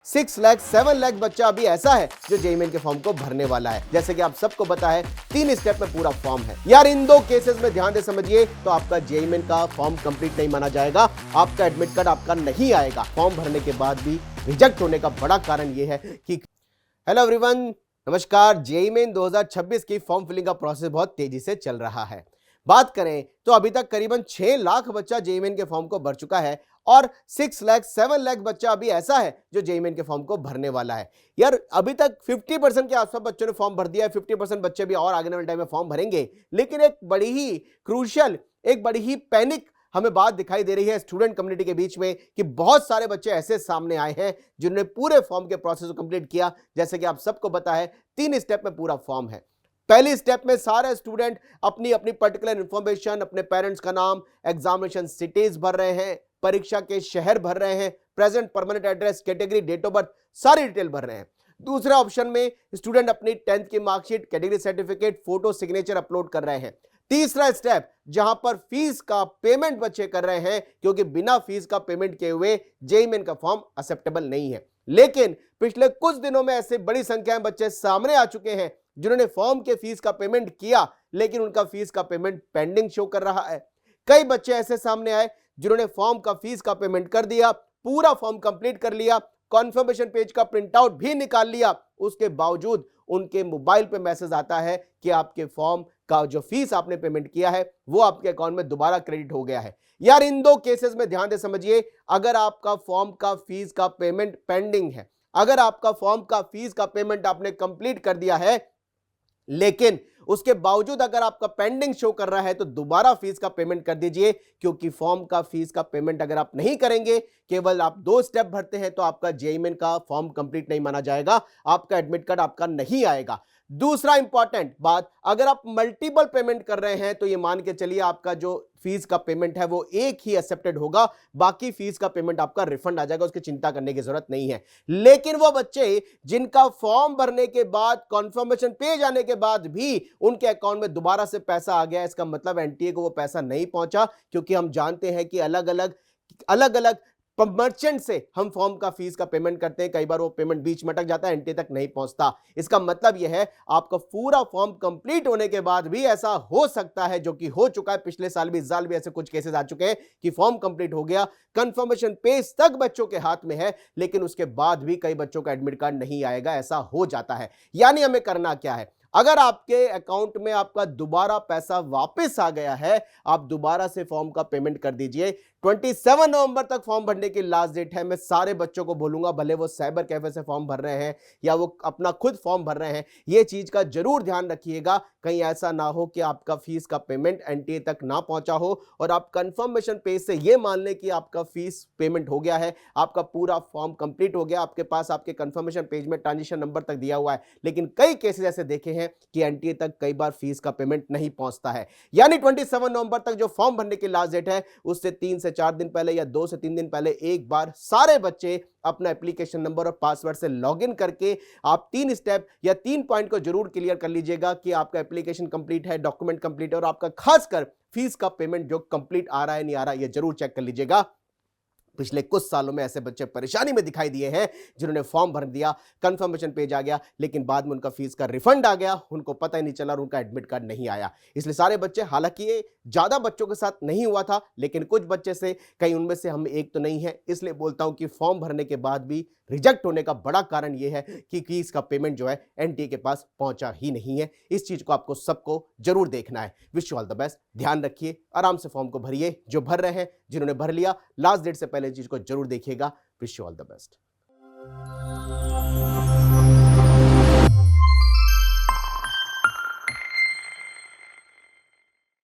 6 लाख 7 लाख बच्चा अभी ऐसा है जो जेईई मेन के फॉर्म को भरने वाला है। जैसे कि आप सबको पता है 3 स्टेप में पूरा फॉर्म है। यार इन दो केसेस में ध्यान दे समझिए तो आपका जेईई मेन का फॉर्म कंप्लीट नहीं माना जाएगा, आपका एडमिट कार्ड आपका नहीं आएगा। फॉर्म भरने के बाद भी रिजेक्ट होने का बड़ा कारण यह है कि हेलो एवरीवन, नमस्कार। जेईई मेन 2026 की फॉर्म फिलिंग का प्रोसेस बहुत तेजी से चल रहा है। बात करें तो अभी तक करीबन 6 लाख बच्चा जेईई मेन के फॉर्म को भर चुका है और 6 लाख 7 लाख बच्चा अभी ऐसा है जो जेईई मेन के फॉर्म को भरने वाला है। यार अभी तक 50% के आसपास बच्चों ने फॉर्म भर दिया है, 50% बच्चे भी और आगे वाले टाइम में फॉर्म भरेंगे। लेकिन एक बड़ी ही क्रूशियल, एक बड़ी ही पैनिक हमें बात दिखाई दे रही है स्टूडेंट कम्युनिटी के बीच में कि बहुत सारे बच्चे ऐसे सामने आए हैं जिन्होंने पूरे फॉर्म के प्रोसेस को कंप्लीट किया। जैसे कि आप सबको पता है 3 स्टेप में पूरा फॉर्म है। पहली स्टेप में सारे स्टूडेंट अपनी अपनी पर्टिकुलर इंफॉर्मेशन, अपने पेरेंट्स का नाम, एग्जामिनेशन सिटीज भर रहे हैं, परीक्षा के शहर भर रहे हैं, present permanent address, category, date of birth, सारी डिटेल भर रहे हैं। दूसरे ऑप्शन में स्टूडेंट अपनी 10th की marksheet, category certificate, photo, signature upload कर रहे हैं। तीसरा स्टेप जहां पर फीस का पेमेंट बच्चे कर रहे हैं, क्योंकि बिना फीस का पेमेंट किए हुए जेईई मेन का फॉर्म एक्सेप्टेबल नहीं है। लेकिन पिछले कुछ दिनों में ऐसे बड़ी संख्या में बच्चे सामने आ चुके हैं जिन्होंने फॉर्म के फीस का पेमेंट किया लेकिन उनका फीस का पेमेंट पेंडिंग शो कर रहा है। कई बच्चे ऐसे सामने आए जिन्होंने फॉर्म का फीस का पेमेंट कर दिया, पूरा फॉर्म कंप्लीट कर लिया, कॉन्फर्मेशन पेज का प्रिंट आउट भी निकाल लिया, उसके बावजूद उनके मोबाइल पे मैसेज आता है कि आपके फॉर्म का जो फीस आपने पेमेंट किया है वो आपके अकाउंट में दोबारा क्रेडिट हो गया है। यार इन दो केसेस में ध्यान दे समझिए, अगर आपका फॉर्म का फीस का पेमेंट पेंडिंग है, अगर आपका फॉर्म का फीस का पेमेंट आपने कंप्लीट कर दिया है लेकिन उसके बावजूद अगर आपका पेंडिंग शो कर रहा है तो दोबारा फीस का पेमेंट कर दीजिए, क्योंकि फॉर्म का फीस का पेमेंट अगर आप नहीं करेंगे, केवल आप 2 स्टेप भरते हैं तो आपका जेईई मेन का फॉर्म कंप्लीट नहीं माना जाएगा, आपका एडमिट कार्ड आपका नहीं आएगा। दूसरा इंपॉर्टेंट बात, अगर आप मल्टीपल पेमेंट कर रहे हैं तो ये मान के चलिए आपका जो फीस का पेमेंट है वो एक ही एक्सेप्टेड होगा, बाकी फीस का पेमेंट आपका रिफंड आ जाएगा, उसकी चिंता करने की जरूरत नहीं है। लेकिन वो बच्चे जिनका फॉर्म भरने के बाद, कॉन्फर्मेशन पेज आने के बाद भी उनके अकाउंट में दोबारा से पैसा आ गया, इसका मतलब एनटीए को वो पैसा नहीं पहुंचा, क्योंकि हम जानते हैं कि अलग अलग मर्चेंट से हम फॉर्म का फीस का पेमेंट करते हैं, कई बार वो पेमेंट बीच में अटक जाता है, एनटीए तक नहीं पहुंचता। इसका मतलब यह है आपका पूरा फॉर्म कंप्लीट होने के बाद भी ऐसा हो सकता है, जो कि हो चुका है, पिछले साल भी, इस साल भी ऐसे कुछ केसेस आ चुके हैं कि फॉर्म कंप्लीट हो गया, कंफर्मेशन पेज तक बच्चों के हाथ में है, लेकिन उसके बाद भी कई बच्चों का एडमिट कार्ड नहीं आएगा। ऐसा हो जाता है। यानी हमें करना क्या है, अगर आपके अकाउंट में आपका दोबारा पैसा वापस आ गया है, आप दोबारा से फॉर्म का पेमेंट कर दीजिए। 27 नवंबर तक फॉर्म भरने की लास्ट डेट है। मैं सारे बच्चों को बोलूंगा, भले वो साइबर कैफे से फॉर्म भर रहे हैं या वो अपना खुद फॉर्म भर रहे हैं, ये चीज का जरूर ध्यान रखिएगा, कहीं ऐसा ना हो कि आपका फीस का पेमेंट एनटीए तक ना पहुंचा हो और आप कंफर्मेशन पेज से ये मान लें कि आपका फीस पेमेंट हो गया है, आपका पूरा फॉर्म कंप्लीट हो गया, आपके पास आपके कंफर्मेशन पेज में ट्रांजेक्शन नंबर तक दिया हुआ है, लेकिन कई केसेस ऐसे देखे हैं कि एनटीए तक कई बार फीस का पेमेंट नहीं पहुंचता है। यानी 27 नवंबर तक जो फॉर्म भरने की लास्ट डेट है, उससे 3 से 4 दिन पहले या 2 से 3 दिन पहले एक बार सारे बच्चे अपना एप्लीकेशन नंबर और पासवर्ड से लॉगिन करके आप 3 स्टेप या 3 पॉइंट को जरूर क्लियर कर लीजिएगा कि आपका एप्लीकेशन कंप्लीट है, डॉक्यूमेंट कंप्लीट है और आपका खासकर फीस का पेमेंट जो कंप्लीट आ रहा है नहीं आ रहा, ये जरूर चेक कर लीजिएगा। पिछले कुछ सालों में ऐसे बच्चे परेशानी में दिखाई दिए हैं जिन्होंने फॉर्म भर दिया, कंफर्मेशन पेज आ गया, लेकिन बाद में उनका फीस का रिफंड आ गया, उनको पता ही नहीं चला और उनका एडमिट कार्ड नहीं आया। इसलिए सारे बच्चे, हालांकि ये ज्यादा बच्चों के साथ नहीं हुआ था, लेकिन कुछ बच्चे से, कहीं उनमें से हम एक तो नहीं है, इसलिए बोलता हूं कि फॉर्म भरने के बाद भी रिजेक्ट होने का बड़ा कारण यह है कि फीस का पेमेंट जो है एनटीए के पास पहुंचा ही नहीं है। इस चीज को आपको सबको जरूर देखना है। Wish you all the best. ध्यान रखिए, आराम से फॉर्म को भरिए, जो भर रहे हैं, जिन्होंने भर लिया, लास्ट डेट से पहले चीज को जरूर देखिएगा। Wish you all the best.